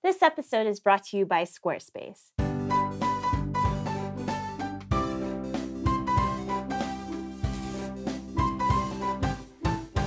This episode is brought to you by Squarespace.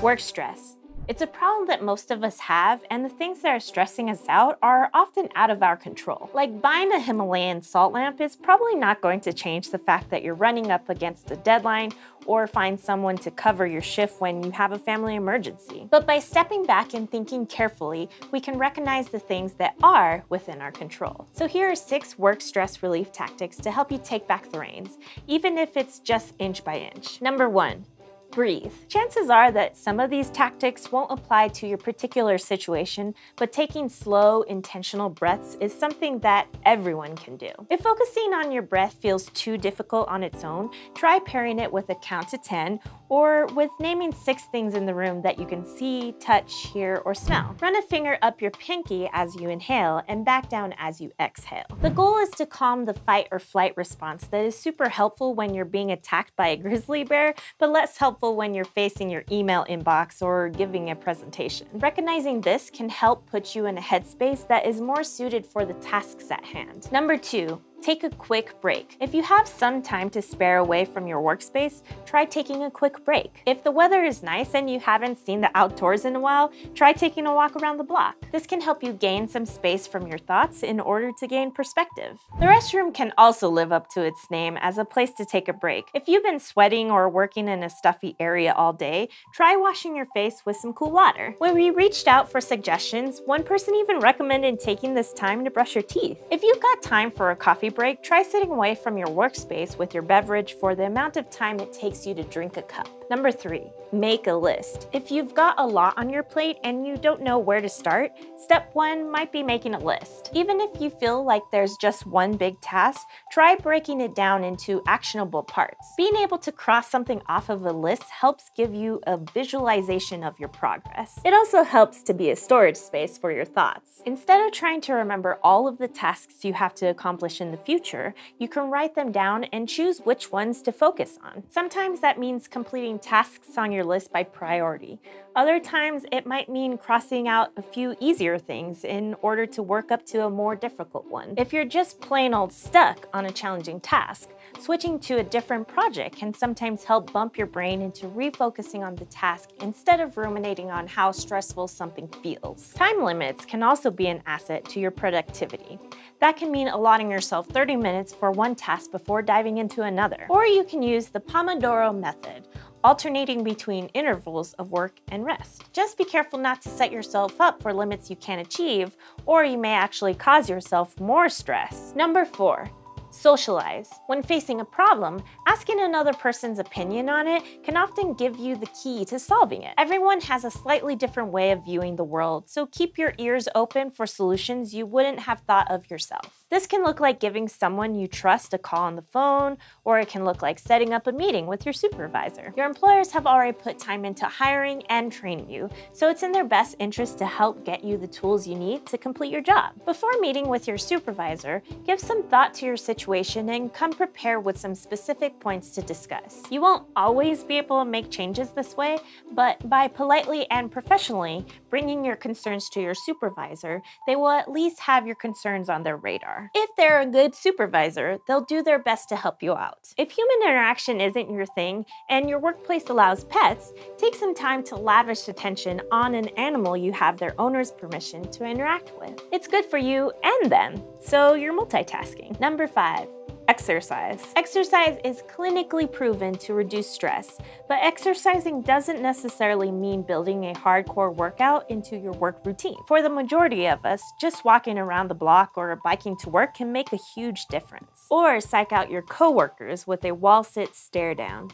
Work stress. It's a problem that most of us have, and the things that are stressing us out are often out of our control. Like buying a Himalayan salt lamp is probably not going to change the fact that you're running up against a deadline or find someone to cover your shift when you have a family emergency. But by stepping back and thinking carefully, we can recognize the things that are within our control. So here are 6 work stress relief tactics to help you take back the reins, even if it's just inch by inch. Number 1. Breathe. Chances are that some of these tactics won't apply to your particular situation, but taking slow, intentional breaths is something that everyone can do. If focusing on your breath feels too difficult on its own, try pairing it with a count to 10 or with naming 6 things in the room that you can see, touch, hear, or smell. Run a finger up your pinky as you inhale and back down as you exhale. The goal is to calm the fight or flight response that is super helpful when you're being attacked by a grizzly bear, but less helpful when you're facing your email inbox or giving a presentation. Recognizing this can help put you in a headspace that is more suited for the tasks at hand. Number 2. Take a quick break. If you have some time to spare away from your workspace, try taking a quick break. If the weather is nice and you haven't seen the outdoors in a while, try taking a walk around the block. This can help you gain some space from your thoughts in order to gain perspective. The restroom can also live up to its name as a place to take a break. If you've been sweating or working in a stuffy area all day, try washing your face with some cool water. When we reached out for suggestions, one person even recommended taking this time to brush your teeth. If you've got time for a coffee break, try sitting away from your workspace with your beverage for the amount of time it takes you to drink a cup. Number 3, make a list. If you've got a lot on your plate and you don't know where to start, step 1 might be making a list. Even if you feel like there's just one big task, try breaking it down into actionable parts. Being able to cross something off of a list helps give you a visualization of your progress. It also helps to be a storage space for your thoughts. Instead of trying to remember all of the tasks you have to accomplish in the future, you can write them down and choose which ones to focus on. Sometimes that means completing tasks on your list by priority. Other times it might mean crossing out a few easier things in order to work up to a more difficult one. If you're just plain old stuck on a challenging task, switching to a different project can sometimes help bump your brain into refocusing on the task instead of ruminating on how stressful something feels. Time limits can also be an asset to your productivity. That can mean allotting yourself 30 minutes for one task before diving into another. Or you can use the Pomodoro method, alternating between intervals of work and rest. Just be careful not to set yourself up for limits you can't achieve, or you may actually cause yourself more stress. Number 4. Socialize. When facing a problem, asking another person's opinion on it can often give you the key to solving it. Everyone has a slightly different way of viewing the world, so keep your ears open for solutions you wouldn't have thought of yourself. This can look like giving someone you trust a call on the phone, or it can look like setting up a meeting with your supervisor. Your employers have already put time into hiring and training you, so it's in their best interest to help get you the tools you need to complete your job. Before meeting with your supervisor, give some thought to your situation and come prepared with some specific points to discuss. You won't always be able to make changes this way, but by politely and professionally bringing your concerns to your supervisor, they will at least have your concerns on their radar. If they're a good supervisor, they'll do their best to help you out. If human interaction isn't your thing and your workplace allows pets, take some time to lavish attention on an animal you have their owner's permission to interact with. It's good for you and them, so you're multitasking. Number 5. Exercise. Exercise is clinically proven to reduce stress, but exercising doesn't necessarily mean building a hardcore workout into your work routine. For the majority of us, just walking around the block or biking to work can make a huge difference. Or psych out your coworkers with a wall sit stare down.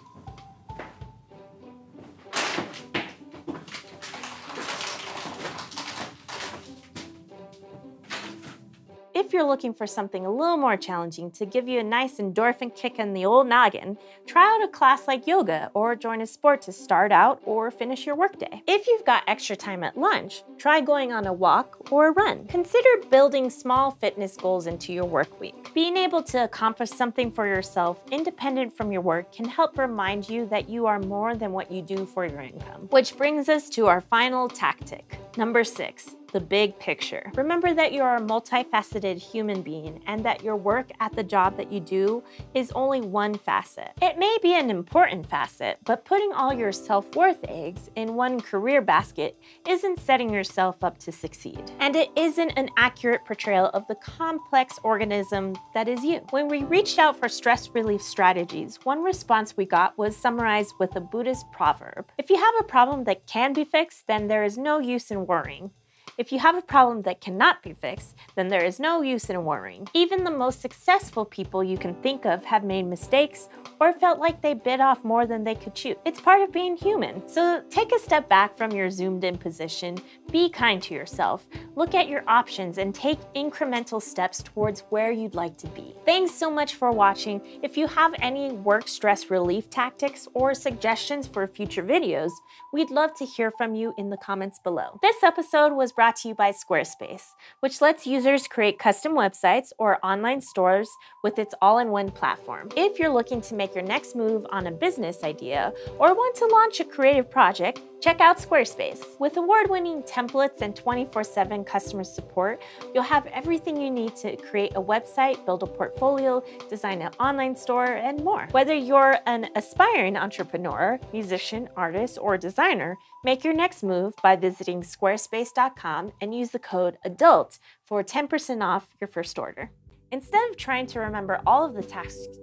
If you're looking for something a little more challenging to give you a nice endorphin kick in the old noggin, try out a class like yoga or join a sport to start out or finish your workday. If you've got extra time at lunch, try going on a walk or a run. Consider building small fitness goals into your work week. Being able to accomplish something for yourself independent from your work can help remind you that you are more than what you do for your income. Which brings us to our final tactic. Number 6. the big picture. Remember that you're a multifaceted human being and that your work at the job that you do is only one facet. It may be an important facet, but putting all your self-worth eggs in one career basket isn't setting yourself up to succeed. And it isn't an accurate portrayal of the complex organism that is you. When we reached out for stress relief strategies, one response we got was summarized with a Buddhist proverb. If you have a problem that can be fixed, then there is no use in worrying. If you have a problem that cannot be fixed, then there is no use in worrying. Even the most successful people you can think of have made mistakes or felt like they bit off more than they could chew. It's part of being human. So take a step back from your zoomed in position, be kind to yourself, look at your options, and take incremental steps towards where you'd like to be. Thanks so much for watching. If you have any work stress relief tactics or suggestions for future videos, we'd love to hear from you in the comments below. This episode was brought to you by Squarespace, which lets users create custom websites or online stores with its all-in-one platform. If you're looking to make your next move on a business idea or want to launch a creative project, check out Squarespace. With award-winning templates and 24/7 customer support, you'll have everything you need to create a website, build a portfolio, design an online store, and more. Whether you're an aspiring entrepreneur, musician, artist, or designer, make your next move by visiting squarespace.com and use the code ADULT for 10% off your first order. Instead of trying to remember all of the tasks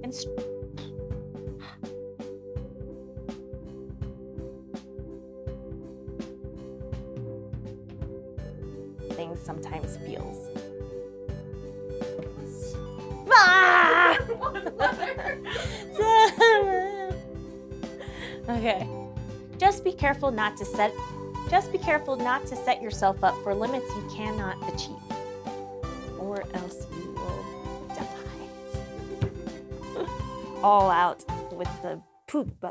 and things sometimes feels. Ah! Okay. Just be careful not to set yourself up for limits you cannot achieve, or else you will die. All out with the poop.